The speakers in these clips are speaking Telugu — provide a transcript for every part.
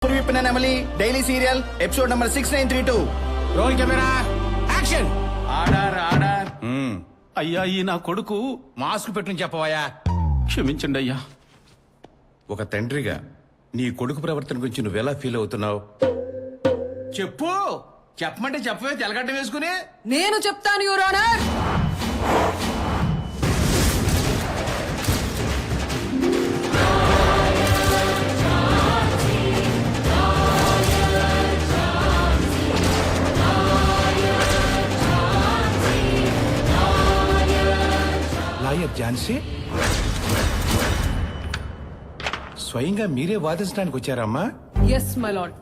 నెమలి daily serial episode number 6932. Roll camera action. Order order. అయ్యా ఈ నా కొడుకు మాస్క్ పెట్టుని చెప్పవయ్యా. క్షమించండి అయ్యా. ఒక తండ్రిగా నీ కొడుకు ప్రవర్తన గురించి నువ్వెలా ఫీల్ అవుతున్నావు? చెప్పు. చెప్పమంటే చెప్పవే తెలగడ్డ వేసుకుని. నేను చెప్తాను యువర్ ఆనర్. లాయర్ ఝాన్సీ, స్వయంగా మీరే వాదించడానికి వచ్చారమ్మా? Yes my lord.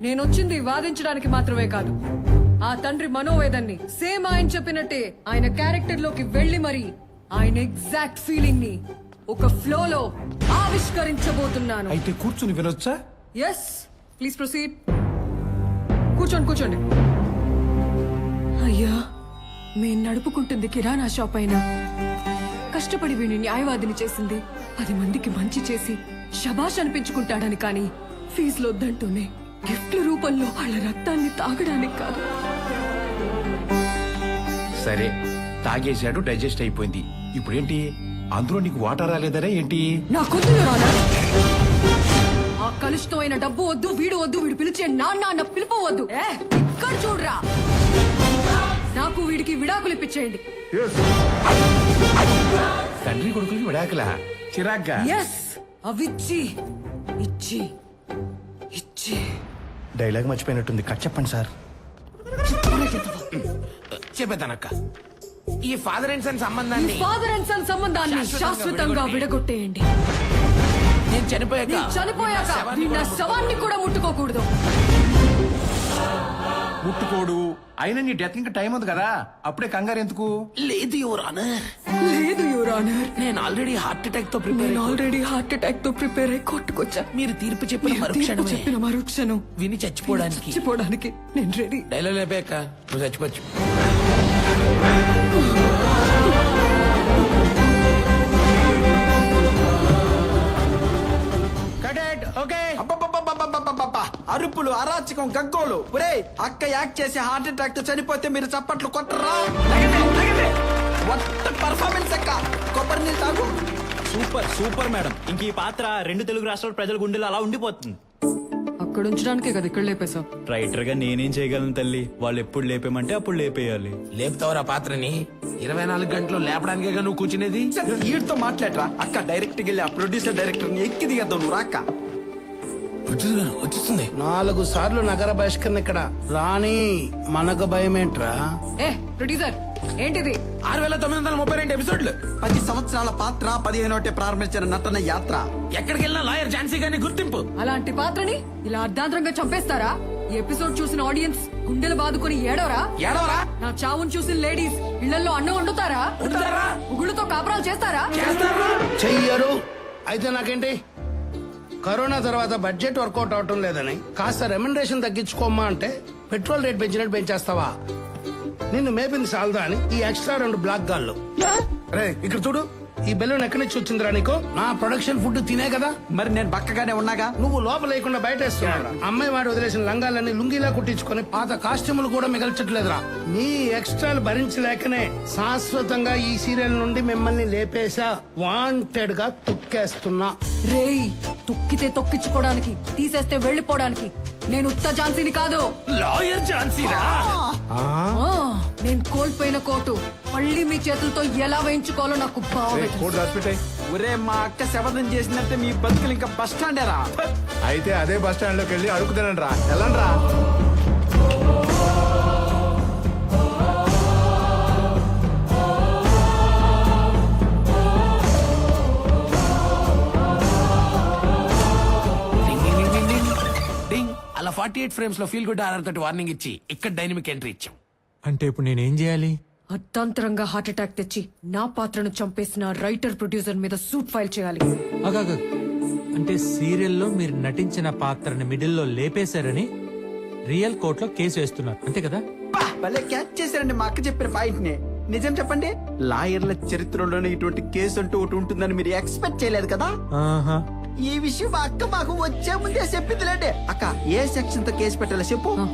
నేనొచ్చింది వాదించడానికి మాత్రమే కాదు, ఆ తండ్రి మనోవేదన్ని సేమ్ ఆయన చెప్పినట్టే ఆయన క్యారెక్టర్ లోకి వెళ్లి మరి ఆయన ఎగ్జాక్ట్ ఫీలింగ్ ని ఒక ఫ్లో లో ఆవిష్కరించబోతున్నాను. అయితే కూర్చుని వినొచ్చా? Yes please proceed. కూర్చోండి కూర్చోండి. అయ్యా, మేం నడుపుకుంటుంది కిరాణా షాప్ అయినా కష్టపడి వీడిని న్యాయవాదిని చేసింది 10 మందికి మంచి చేసి శబాష్ అనిపించుకుంటాడని, కానీ ఫీజులు వద్దంటూనే గిఫ్ట్ల రూపంలో వాళ్ళ రక్తాన్ని తాగడానికి కాదు. సరే, తాగేశాడు, డైజెస్ట్ అయిపోయింది. ఇప్పుడేంటి? అందులో నీకు వాటర్ రాలేదనే ఏంటి? నాకొద్దు యువర్ ఆనర్. ఆ కలుషితమైన డబ్బు వద్దు, వీడు వద్దు, వీడు పిలిచే నాన్న పిలుపు వద్దు. ఇక్కడ చూడరా, నాకు వీడికి విడాకులు ఇప్పించేయండి. తండ్రి కొడుకులకి విడాకులా? చిరాగ్గా. ఎస్, అవిచ్చి ఇచ్చి ఇచ్చి. డైలాగ్ మర్చిపోయినట్టుంది, కట్ చెప్పండి సార్. చెప్పేదానక్క, ఈ ఫాదర్ అండ్ సన్ సంబంధాన్ని ఫాదర్ అండ్ సన్ సంబంధాన్ని శాశ్వతంగా విడగొట్టేయండి. నేను చనిపోయాక నా శవాన్ని కూడా ముట్టుకోకూడదు. ముట్టుకోడు. అయినా నీ డెత్ ఇంకా టైం ఉంది కదా, అప్పుడే కంగారు ఎందుకు? లేదు యువర్ ఆనర్. లేదు యువర్ ఆనర్. నేను ఆల్రెడీ హార్ట్ అటాక్ తో ప్రిపేర్ అయి కొట్టుకొచ్చా. మీరు తీర్పు చెప్పిన మరుక్షణం విని చచ్చిపోవడానికి నేను రెడీ. డైలాగ్ లేపాక నువ్వు చచ్చిపోవచ్చు. అరుపులు, అరాచకం, గగ్గోలు. ఒరే, అక్క యాక్ట్ చేసి హార్ట్ అటాక్ తో చనిపోతే మీరు చప్పట్లు కొట్టరా? పర్ఫార్మెన్స్ అక్క. కొబ్బరి నీళ్ళు తాగు. Super super madam. ఇంక ఈ పాత్ర 2 తెలుగు రాష్ట్రాల ప్రజల గుండెలు అలా ఉండిపోతుంది. అక్కడ ఉంచడానికే కదా ఇక్కడ లేపేశావు. రైటర్ గా నేనేం చేయగలను తల్లి? వాళ్ళు ఎప్పుడు లేపేమంటే అప్పుడు లేపేయాలి. లేపుతావరా పాత్రని? 24 గంటలు లేపడానికేగా నువ్వు కూర్చునేది. వీడితో మాట్లాడరా. అక్క డైరెక్ట్ గా వెళ్ళి ఆ ప్రొడ్యూసర్ డైరెక్టర్ ని ఎక్కి దిగద్దావు. నువ్వు రాక్క. వచ్చేస్తుంది. 4 సార్లు నగర బహిష్కరణ ఇక్కడ రాణి. మనకు భయం ఏంట్రా? ఏ ప్రొడ్యూసర్, ఏంటిది? 6932 ఎపిసోడ్లు, 10 సంవత్సరాల పాత్ర, 15 ప్రారంభించిన నటన యాత్ర. ఎక్కడికి వెళ్ళినా లాయర్ ఝాన్సీ గారిని గుర్తింపు. అలాంటి పాత్రని ఇలా అర్ధాంతరంగా చంపేస్తారా? ఈ ఎపిసోడ్ చూసిన ఆడియన్స్ గుండెలు బాదుకొని ఏడవరా? నా చావును చూసిన లేడీస్ ఇళ్లలో అన్నం వండుతారా? ఉగుళ్ళతో కాపురాలు చేస్తారా? చెయ్యరు. అయితే నాకేంటి? కరోనా తర్వాత బడ్జెట్ వర్కౌట్ అవటం లేదని కాస్త రెమ్యునరేషన్ తగ్గించుకోమ్మా అంటే పెట్రోల్ రేట్ పెంచినట్టు పెంచేస్తావా? నిన్ను మేపింది సాల్దా అని ఈ ఎక్స్ట్రా 2 బ్లాక్ గాళ్ళు. రే ఇక్కడ చూడు, ఈ బెలూన్ ఎక్కడి నుంచి వచ్చిందిరా నీకు? నా ప్రొడక్షన్ ఫుడ్ తినే కదా. మరి నేను బక్కగానే ఉన్నాగా. నువ్వు లోపల లేకుండా బయట వేస్తున్నావు. అమ్మాయి వాడు వదిలేసిన లంగాలన్నీ లుంగిలా కుట్టించుకొని పాత కాస్ట్యూములు కూడా మిగల్చట్లేదురా. నీ ఎక్స్ట్రాలు భరించలేకనే శాశ్వతంగా ఈ సీరియల్ నుండి మిమ్మల్ని లేపేశా. వాంటెడ్ గా తొక్కేస్తున్నా. రేయ్, తొక్కితే తొక్కించుకోవడానికి, తీసేస్తే వెళ్లిపోవడానికి నేను ఉత్త ఝాన్సీని కాదు. లాయర్ ఝాన్సీరా? నేను కోల్పోయిన కోటు మళ్ళీ మీ చేతులతో ఎలా వేయించుకోవాలో నాకు బాగా. ఒరే, మా అక్క శబదం చేసినట్టే మీ బతుకులు ఇంకా బస్ స్టాండేరా. అయితే అదే బస్ స్టాండ్ లోకి వెళ్ళి అడుగుతానండి రా. వెళ్ళండి రా. అలా 48 ఫ్రేమ్స్ లో ఫీల్ గుడ్ ఆర్ఆర్ తోటి వార్నింగ్ ఇచ్చి ఇక్కడ డైనమిక్ ఎంట్రీ ఇచ్చాం. అంటే ఇప్పుడు నేనేం చేయాలి? అర్ధాంతరంగా హార్ట్ అటాక్ తెచ్చి నా పాత్రను చంపేసిన రైటర్ ప్రొడ్యూసర్ మీద సూట్ ఫైల్ చేయాలి. అంటే సీరియల్లో మీరు నటించిన పాత్రని మిడిల్లో లేపేశారని రియల్ కోర్టులో కేసు వేస్తున్నారు, అంతే కదా? భలే క్యాచ్ చేశారండి మా అక్క చెప్పిన పాయింట్ ని. నిజం చెప్పండి, లాయర్ల చరిత్రలోనే ఇటువంటి కేసు అంటూ ఒకటి ఉంటుందని మీరు ఎక్స్పెక్ట్ చేయలేదు కదా. ఈ విషయం మా అక్క మాకు వచ్చే ముందే చెప్పిందిలేండి. అక్క ఏ సెక్షన్ తో కేసు పెట్టాలో చెప్పు. ఆ,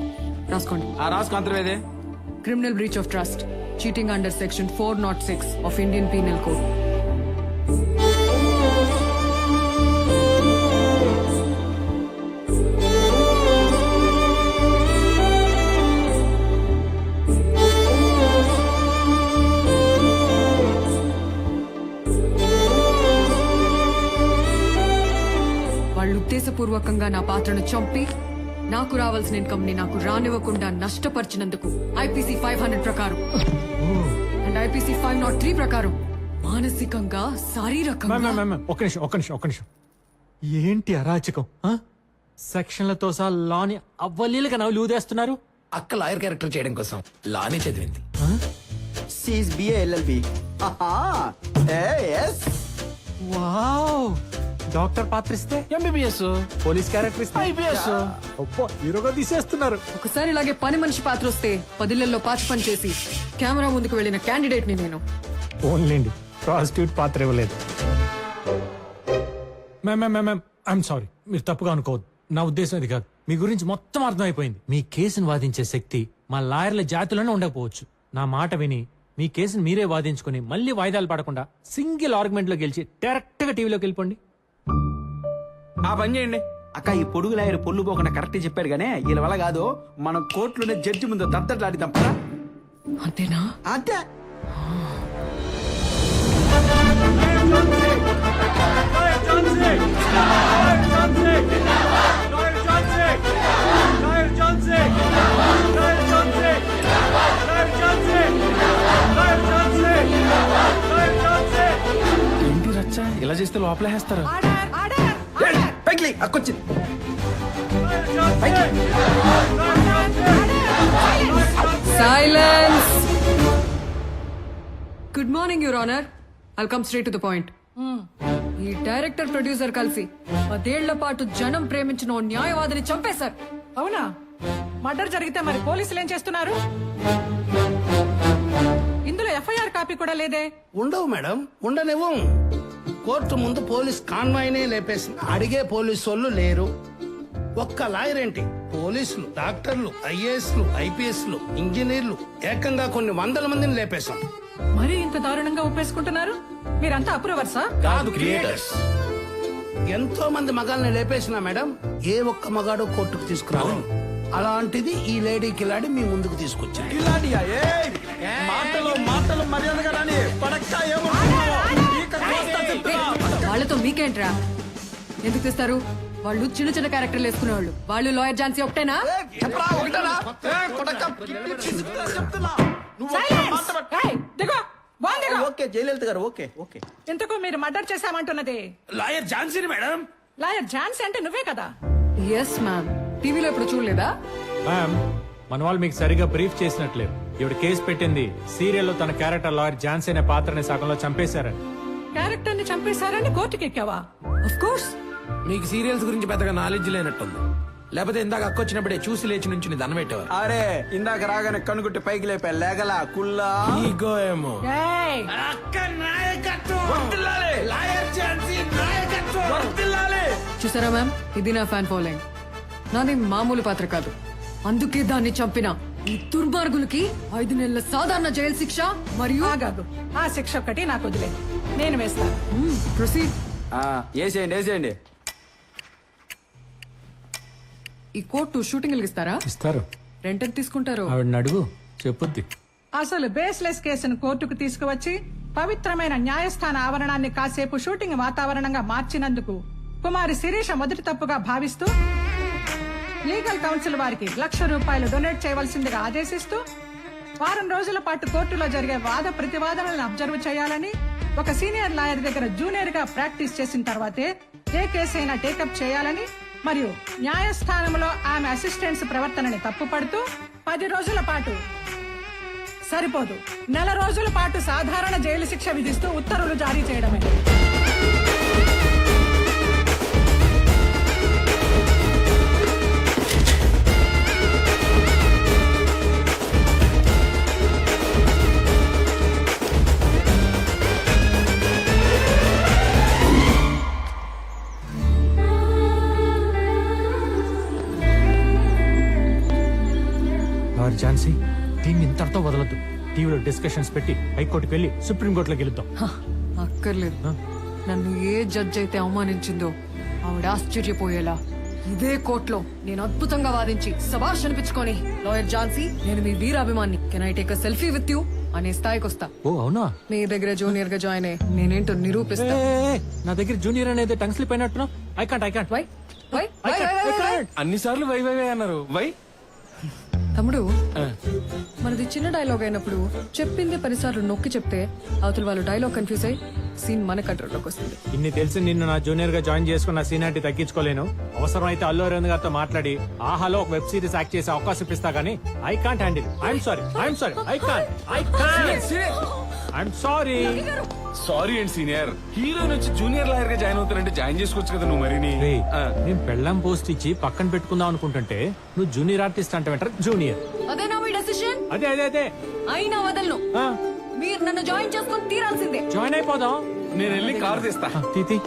రాసుకోండి. ఆ రాసుకు అంతర్వేదే. Criminal breach of trust, cheating under section 406 of Indian penal code. వాళ్ళు ఉద్దేశపూర్వకంగా నా పాత్రను చంపి నాకు రావాల్సిన ఇన్కమ్ ని నాకు రానివ్వకుండా నష్టపరిచినందుకు ఐపీసీ 500 ప్రకారం అండ్ ఐపీసీ 503 ప్రకారం మానసికంగా శారీరకంగా. ఒక్క నిమిషం ఏంటి అరాచకం ఆ? సెక్షన్లతో సహా లాని అవ్వలీలుగా నవ్వు లూదేస్తున్నారు. అక్క లాయర్ క్యారెక్టర్ చేయడం కోసం లానే చదివింది. సీస్ బిఏ ఎల్ఎల్బి. వావ్, డాక్టర్ పాత్ర ఇస్తే ఎంబీబీఎస్, పోలీస్ క్యారెక్టర్ ఇస్తే ఐపీఎస్. హీరోగా తీసేస్తున్నారు. ఒకసారి ఇలాగే పని మనిషి పాత్ర వస్తే 10 ఇళ్లలో పాచి పని చేసి కెమెరా ముందుకు వెళ్ళిన క్యాండిడేట్ ని నేను. ఓన్లేండి ప్రాస్టిట్యూట్ పాత్ర ఇవ్వలేదు. మ్యామ్ ఐఎమ్ సారీ, మీరు తప్పుగా అనుకోవద్దు. నా ఉద్దేశం అది కాదు. మీ గురించి మొత్తం అర్థమైపోయింది. మీ కేసును వాదించే శక్తి మా లాయర్ల జాతిలోనే ఉండకపోవచ్చు. నా మాట విని మీ కేసును మీరే వాదించుకుని మళ్ళీ వాయిదాలు పడకుండా సింగిల్ ఆర్గ్యుమెంట్ లో గెలిచి డైరెక్ట్ గా టీవీలోకి వెళ్ళిపోండి. ఆ పని చేయండి అక్క. ఈ పొడుగు లాయర్ పొల్లు పోకుండా కరెక్ట్ చెప్పాడు గానే వీళ్ళ వల్ల కాదు. మనం కోర్టులోనే జడ్జి ముందు దద్దట్లాడిద్దాం పరా. అంతేనా? అంతే. ఏంటి రచ్చ ఇలా చేస్తే లోపలేస్తారు. పైకి లే, అక్కొచ్చింది. Silence. Good morning your honour. I'll come straight to the point. ఈ డైరెక్టర్ ప్రొడ్యూసర్ కలిసి 10 ఏళ్ల పాటు జనం ప్రేమించిన ఓ న్యాయవాదిని చంపేశారు. అవునా? మర్డర్ జరిగితే మరి పోలీసులు ఏం చేస్తున్నారు? ఇందులో ఎఫ్ఐఆర్ కాపీ కూడా లేదే. ఉండవు మేడం, ఉండనివ్వం. కోర్టు ముందు పోలీస్ కాన్వాయ్నే లేపేసిన అడిగే పోలీసు వాళ్ళు లేరు. ఒక్క లాయర్ ఏంటి, పోలీసులు, డాక్టర్లు, ఐఏఎస్లు, ఐపీఎస్లు, ఇంజనీర్లు, ఏకంగా కొన్ని వందల మందిని లేపేశాం. మరి ఇంత దారుణంగా ఒప్పేసుకుంటున్నారు? మీరంతా అప్రూవర్సా? కాదు, క్రియేటర్స్. ఎంతో మంది మగాల్ని లేపేసినా మేడం, ఏ ఒక్క మగాడు కోర్టుకు తీసుకురాలేదు. అలాంటిది ఈ లేడీ కిలాడి మీ ముందుకు తీసుకొచ్చారు. ఇలాంటియా? ఏయ్! మాటలు మర్యాదగా రాని. పడక్క ఏమనుకున్నావో? ఈక కోస్తా చెప్తున్నా. వాళ్ళతో మీకేంట్రా? ఎందుకు తెస్తారు? వాళ్ళు చిన్న చిన్న క్యారెక్టర్లు వేసుకునేవాళ్ళు. వాళ్ళు లాయర్ ఝాన్సీ ఒకటేనా? చెప్పరా ఒకటేనా? కొడక చెప్తున్నా. నువ్వు ఒక్క Silence! మాట పట్టు. ఏయ్, దిగో, బాగుంది దిగో. ఓకే జయలలిత గారు, ఓకే ఓకే. ఇంతకు మీరు మర్డర్ చేశామంటున్నది లాయర్ ఝాన్సీని మేడం. లాయర్ ఝాన్సీ అంటే నువ్వే కదా? Yes ma'am. టీవీలో ఇప్పుడు చూడలేదా? మ్యామ్, మన వాళ్ళు మీకు సరిగా బ్రీఫ్ చేసినట్లేదు. ఇవిడ కేసు పెట్టింది సీరియల్లో తన క్యారెక్టర్ లాయర్ ఝాన్సీ అనే పాత్రని సగంలో చంపేశారని. క్యారెక్టర్ ని చంపేశారని కోర్టుకి ఎక్కావా? Of course. మీకు సీరియల్స్ గురించి పెద్దగా నాలెడ్జ్ లేనట్టుంది. లేకపోతే ఇందాక అక్క వచ్చినప్పుడే చూసి లేచి నుంచి దండం పెట్టేవారు. అరే ఇందాక రాగానే కనుగుట్టి పైకి లేపా లేగలా కుల్లా. ఈగో ఏమో. ఏయ్, చూసారా మ్యామ్, ఇది నా ఫ్యాన్ ఫాలోయింగ్. నాది మామూలు పాత్ర కాదు. అందుకే దాన్ని చంపిన ఈ దుర్మార్గులకి 5 నెలల సాధారణ జైలు శిక్ష మరియు ఆగాగు. ఆ శిక్ష ఒక్కటి నాకు వదిలే, నేను వేస్తాను. ప్రొసీడ్. వేసేయండి వేసేయండి. ఈ కోర్టు షూటింగ్ ఇస్తారా? ఇస్తారు. రెంట్ ఎంత తీసుకుంటారు? ఆవిడని అడుగు, చెప్పుద్ది. అసలు బేస్లెస్ కేసును కోర్టుకు తీసుకువచ్చి పవిత్రమైన న్యాయస్థాన ఆవరణాన్ని కాసేపు షూటింగ్ వాతావరణంగా మార్చినందుకు కుమారి శిరీష మొదటి తప్పుగా భావిస్తూ లీగల్ కౌన్సిల్ వారికి ₹1,00,000 డొనేట్ చేయవలసిందిగా ఆదేశిస్తూ వారం రోజుల పాటు కోర్టులో జరిగే వాద ప్రతివాదనలను అబ్జర్వ్ చేయాలని, ఒక సీనియర్ లాయర్ దగ్గర జూనియర్ గా ప్రాక్టీస్ చేసిన తర్వాతే ఏ కేసు అయినా టేకప్ చేయాలని, మరియు న్యాయస్థానంలో ఆమె అసిస్టెంట్స్ ప్రవర్తనని తప్పుపడుతూ 10 రోజుల పాటు సరిపోదు, 1 నెల రోజుల పాటు సాధారణ జైలు శిక్ష విధిస్తూ ఉత్తర్వులు జారీ చేయడమే. లాయర్ ఝాన్సీ దీన్ని ఇంతటితో వదలొద్దు. టీవీలో డిస్కషన్స్ పెట్టి హైకోర్టుకి వెళ్ళి సుప్రీంకోర్టులో గెలుద్దాం. హ, అక్కర్లేదు. నన్ను ఏ జడ్జ్ అయితే అవమానించిందో ఆవిడ ఆశ్చర్యపోయేలా ఇదే కోర్టులో నేను అద్భుతంగా వాదించి శభాష్ అనిపించుకొని, లాయర్ ఝాన్సీ నేను మీ వీరాభిమాన్ని, can I take a selfie with you అనే స్థాయికి వస్తా. ఓ అవునా? మీ దగ్గర జూనియర్ గా జాయిన్ అయ్యి నేనేంటో నిరూపిస్తా. నా దగ్గర జూనియర్ అనేది టంగ్ స్లిప్ అయినట్టున్నా. I can't why why why why why? అన్నిసార్లు వై వై వై అన్నారు. వై తమ్ముడు, మనది చిన్న డైలాగ్ అయినప్పుడు చెప్పింది 10 సార్లు నొక్కి చెప్తే అవతల వాళ్ళు డైలాగ్ కన్ఫ్యూజ్ అయ్యి సీన్ మన కంట్రోల్లోకి వస్తుంది. ఇన్ని తెలిసి నిన్ను నా జూనియర్ గా జాయిన్ చేసుకున్న సీనియారిటీ తగ్గించుకోలేను. అవసరం అయితే అల్లు అరవింద్ గారితో మాట్లాడి ఆహాలో ఒక వెబ్ సిరీస్ యాక్ట్ చేసే అవకాశం ఇస్తా గానీ I can't handle. I'm sorry I'm sorry. Sorry అండి సీనియర్. హీరోయిన్ వచ్చి జూనియర్ లాయర్ గా జాయిన్ అవుతారంటే జాయిన్ చేసుకోవచ్చు కదా నువ్వు. మరి నేను పెళ్ళం పోస్ట్ ఇచ్చి పక్కన పెట్టుకుందాం అనుకుంటుంటే నువ్వు జూనియర్ ఆర్టిస్ట్ అంటే జూనియర్. అదేనా మీ డెసిషన్? అదే అదే అదే అయినా వదలను. మీరు నన్ను జాయిన్ చేసుకొని తీరాల్సిందే. జాయిన్ అయిపోదాం. నేను వెళ్ళి కారు తెస్తా. తీతి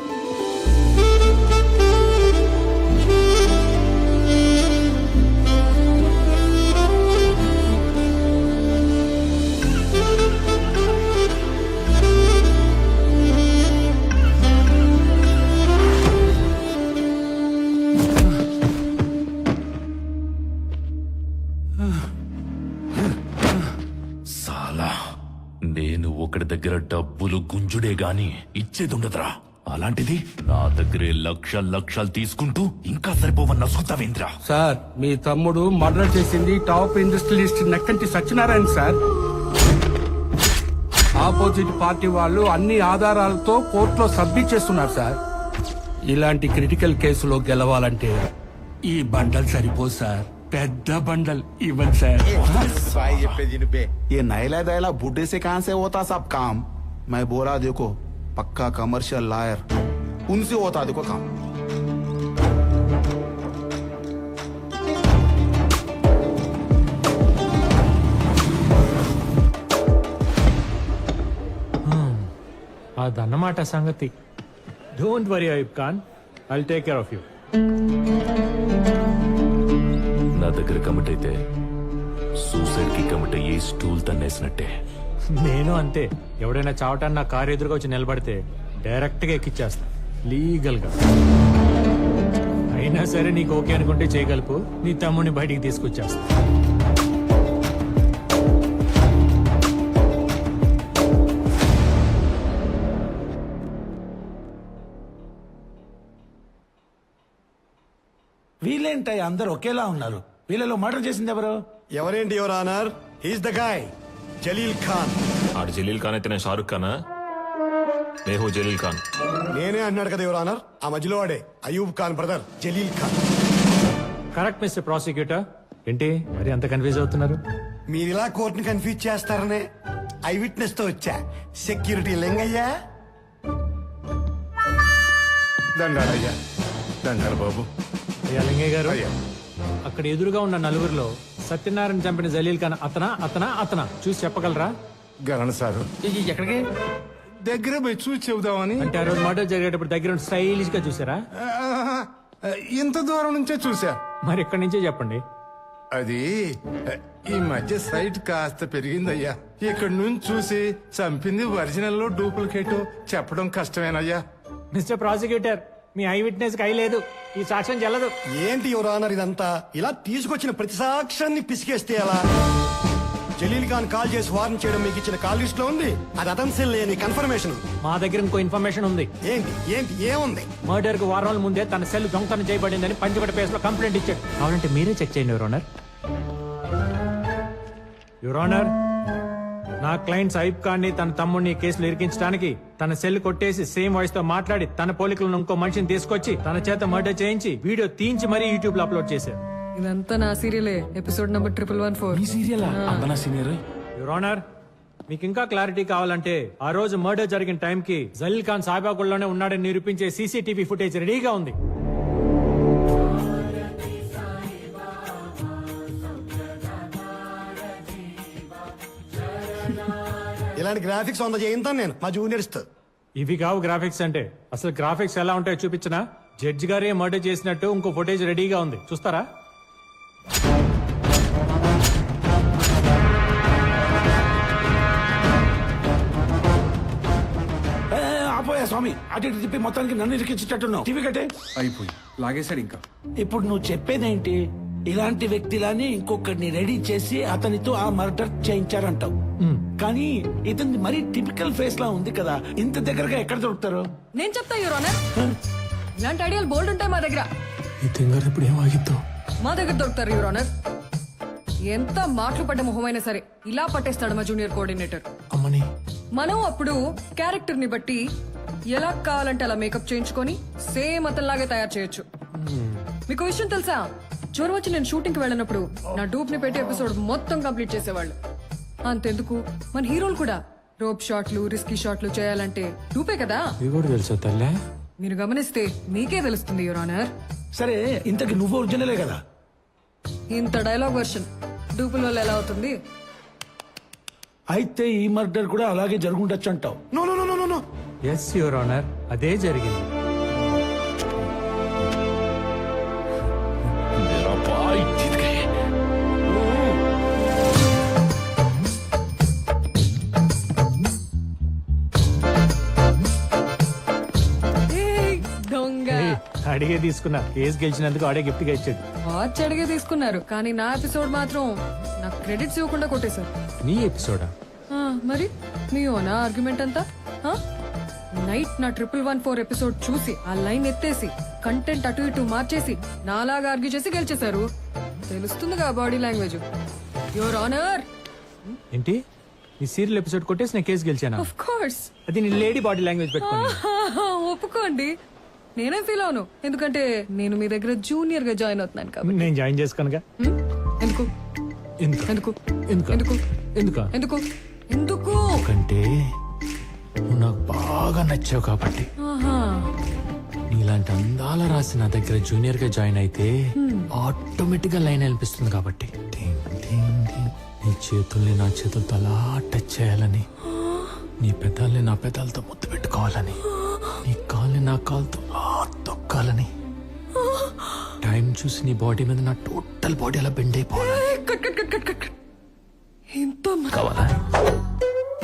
సాలా నేను ఒకటి దగ్గర డబ్బులు గుంజుడే గాని ఇచ్చేదుండదురా. అలాంటిది నా దగ్గరే లక్షలు తీసుకుంటూ ఇంకా సరిపోవన్న సుతవేంద్ర. సార్ మీ తమ్ముడు మర్డర్ చేసింది top industrialist Nakkanti Satyanarayana sir. Opposite party వాళ్ళు అన్ని ఆధారాలతో కోర్టులో సబ్మిట్ చేస్తున్నారు సార్. ఇలాంటి క్రిటికల్ కేసులో గెలవాలంటే ఈ బండల్ సరిపోదు సార్. పెద్ద బండల్ ఇవ్వండి సార్. ये नैला दैला बुढ़े से कहां से होता सब काम. मैं बोला देखो पक्का कमर्शियल लायर उनसे होता देखो काम. అదన్నమాట సంగతి. Don't worry Ayub Khan, I'll take care of you. నా దగ్గర కమిట్ అయితే సూసైడ్ కి కమిట్ అయ్యి స్టూల్ తన్నేసినట్టే. నేను అంతే. ఎవడైనా చావటాన్ని నా కారు ఎదురుగా వచ్చి నిలబడితే డైరెక్ట్ గా ఎక్కిచ్చేస్తా లీగల్ గా. అయినా సరే నీకు ఓకే అనుకుంటే చేయగలుపు. నీ తమ్ముడిని బయటికి తీసుకొచ్చేస్తా. వీళ్ళేంటాయి అందరు ఒకేలా ఉన్నారు? వీళ్ళలో మర్డర్ చేసింది ఎవరు? ఎవరేంటి your honour, he's the guy Jalil Khan. ఆడు జలీల్ ఖాన్ అయితే నేను షారుఖ్ ఖానా? నేను జలీల్ ఖాన్. నేనే అన్నాడు కదా యువర్ ఆనర్, ఆ మధ్యలో వాడే Ayub Khan brother Jaleel Khan. Correct mister prosecutor. ఏంటి మరి అంత కన్ఫ్యూజ్ అవుతున్నారు? మీరు ఇలా కోర్టుని కన్ఫ్యూజ్ చేస్తారనే ఐ విట్నెస్ తో వచ్చా. సెక్యూరిటీ లింగయ్యా. దండాలయ్యా. దండాలు బాబు. అయ్యా లింగయ్య గారు, అక్కడ ఎదురుగా ఉన్న నలుగురిలో సత్యనారాయణ చంపిన జలీల్ ఖాన్ అతనా చూసి చెప్పగలరా? గరణ్ సారు ఎక్కడికి? దగ్గర పోయి చూసి చెబుదామని. అంటే ఆ రోజు మర్డర్ జరిగేటప్పుడు దగ్గర స్టైలిష్ గా చూసారా? ఇంత దూరం నుంచే చూసా. మరి ఇక్కడి నుంచే చెప్పండి. అది ఈ మధ్య సైట్ కాస్త పెరిగిందయ్యా. ఇక్కడ నుంచి చూసి చంపింది ఒరిజినల్ లో డూప్లికేట్ చెప్పడం కష్టమేనయ్యా. మిస్టర్ ప్రాసిక్యూటర్, మీ ఐ విట్నెస్ కి లేదు. ఈ సాక్ష్యం చెల్లదు. ఏంటి యువర్ ఆనర్ ఇదంతా? ఇలా తీసుకొచ్చిన ప్రతి సాక్ష్యాన్ని పిసికేస్తే ఎలా? జలీల్ ఖాన్ కాల్ చేసి వార్న్ చేయడం మీకు ఇచ్చిన కాల్ లిస్ట్ లో ఉంది. అది అతని లేని కన్ఫర్మేషన్. మా దగ్గర ఇంకో ఇన్ఫర్మేషన్ ఉంది. ఏంటి ఏంటి ఏముంది? మర్డర్ కు వారం రోజుల ముందే తన సెల్ దొంగతనం చేయబడిందని పంచగడ పేస్ లో కంప్లైంట్ ఇచ్చాడు. కావాలంటే మీరే చెక్ చేయండి యువర్ ఆనర్. యువర్ ఆనర్, నా క్లయింట్ సైబ్ ఖాన్ ని తన తమ్ముడిని కేసులు ఇరికించడానికి తన సెల్ కొట్టేసి సేమ్ వాయిస్ తో మాట్లాడి తన పోలికలను ఇంకో మనిషిని తీసుకొచ్చి తన చేత మర్డర్ చేయించి వీడియో తీయించి మరీ యూట్యూబ్ లో అప్లోడ్ చేశారు. ఇదంతా నా సీరియలే. Episode number 1114. సీరియల్ అందనా సీనియర్. యువర్ ఆనర్, మీకు ఇంకా క్లారిటీ కావాలంటే ఆ రోజు మర్డర్ జరిగిన టైం కి జలీల్ ఖాన్ సాయిబాగుల్లోనే ఉన్నాడని నిరూపించే సీసీటీవీ ఫుటేజ్ రెడీగా ఉంది. ఇలాంటి గ్రాఫిక్స్ వంద చేయింతాను నేను మా జూనియర్స్ తో. ఇవి కావు గ్రాఫిక్స్ అంటే. అసలు గ్రాఫిక్స్ ఎలా ఉంటాయో చూపించినా? జడ్జి గారే మర్డర్ చేసినట్టు ఇంకో ఫుటేజ్ రెడీగా ఉంది, చూస్తారా? స్వామి అటు ఇటు తిప్పి మొత్తానికి నన్ను ఇరికించేటట్టున్నావు టీవీ కట్టే. అయిపోయి లాగేశాడు ఇంకా. ఇప్పుడు నువ్వు చెప్పేదేంటి? ఇలాంటి వ్యక్తిలానే ఇంకొకరిని రెడీ చేసి అతనితో ఆ మర్డర్ చేయించారంటావు. కానీ ఇతని మరీ టిపికల్ ఫేస్ లా ఉంది కదా, ఇంత దగ్గరగా ఎక్కడ దొరుకుతారు? నేను చెప్తా యువర్ ఆనర్, ఇలాంటి ఐడియాలు బోల్డ్ ఉంటాయి మా దగ్గర. ఈ తింగర్ ఇప్పుడు ఏమాగిద్దాం? మా దగ్గర దొరుకుతారు యువర్ ఆనర్. ఎంత మాటలు పడ్డ మొహమైనా సరే ఇలా పట్టేస్తాడు మా జూనియర్ కోఆర్డినేటర్. అమ్మని మనం అప్పుడు క్యారెక్టర్ ని బట్టి ఎలా కావాలంటే అలా మేకప్ చేయించుకొని సేమ్ అతనిలాగే తయారు చేయొచ్చు. మీకు విషయం తెలుసా, జ్వరం వచ్చి నేను షూటింగ్ కి వెళ్ళినప్పుడు నా డూప్ ని పెట్టి ఎపిసోడ్ మొత్తం కంప్లీట్ చేసేవాళ్ళు. అంతెందుకు మన హీరోలు కూడా రోప్ షాట్లు, రిస్కీ షాట్లు చేయాలంటే డూపే కదా. ఇది కూడా తెలుసా తల్లే? మీరు గమనిస్తే మీకే తెలుస్తుంది యువర్ ఆనర్. సరే ఇంతకి నువ్వు ఒరిజినలే కదా? ఇంత డైలాగ్ వర్షన్ డూపుల వల్ల ఎలా అవుతుంది? అయితే ఈ మర్డర్ కూడా అలాగే జరుగుండొచ్చు అంటావు. No no no no no. Yes your honour, అదే జరిగింది. मेरा भाई जीत गए. ఏయ్, దొంగ అడిగే తీసుకున్నా, కేసు గెలిచినందుకు ఆడే గిఫ్ట్ గా ఇచ్చాడు. వాచ్ అడిగే తీసుకున్నారు కానీ నా ఎపిసోడ్ మాత్రం నాకు క్రెడిట్స్ ఇవ్వకుండా కొట్టేశారు. నీ ఎపిసోడా? ఆ, మరి మీ ఓనా ఆర్గ్యుమెంట్ అంతా? నైట్ నా 1114 ఎపిసోడ్ చూసి ఆ లైన్ ఎత్తేసి కంటెంట్ అటు ఇటు మార్చేసి నాలాగా ఆర్గ్యూ చేసి గెలిచేశారు. తెలుస్తుందిగా బాడీ లాంగ్వేజ్. Your honour. ఏంటి నీ సీరియల్ ఎపిసోడ్ కొట్టేసి నేను కేసు గెలిచానా? Of course. అది నీ లేడీ బాడీ లాంగ్వేజ్ పెట్టుకుని. ఒప్పుకోండి, నేనేం ఫీల్ అవును, ఎందుకంటే నేను మీ దగ్గర జూనియర్ గా జాయిన్ అవుతున్నాను కాబట్టి. నేను జాయిన్ చేసుకోనుగా. ఎందుకు ఎందుకు ఎందుకు ఎందుకు ఎందుకు ఎందుకు ఎందుకు ఎందుకు? ఎందుకంటే నువ్వు నాకు బాగా నచ్చావు కాబట్టి. ఆహా. నీలాంటి అందాల రాసి నా దగ్గర జూనియర్ గా జాయిన్ అయితే ఆటోమేటిక్ గా లైన్ అనిపిస్తుంది కాబట్టి. టింగ్ టింగ్ టింగ్. నీ చేతుల్ని నా చేతులతో అలా టచ్ చేయాలని, నీ పెదాల్ని నా పెదాలతో ముద్దు పెట్టుకోవాలని, నీ కాల్ని నా కాలుతో అలా తొక్కాలని, టైం చూసి నీ బాడీ మీద నా టోటల్ బాడీ అలా బెండ్ అయిపోవాలి. Cut cut cut cut cut. ఇంత కావాలా?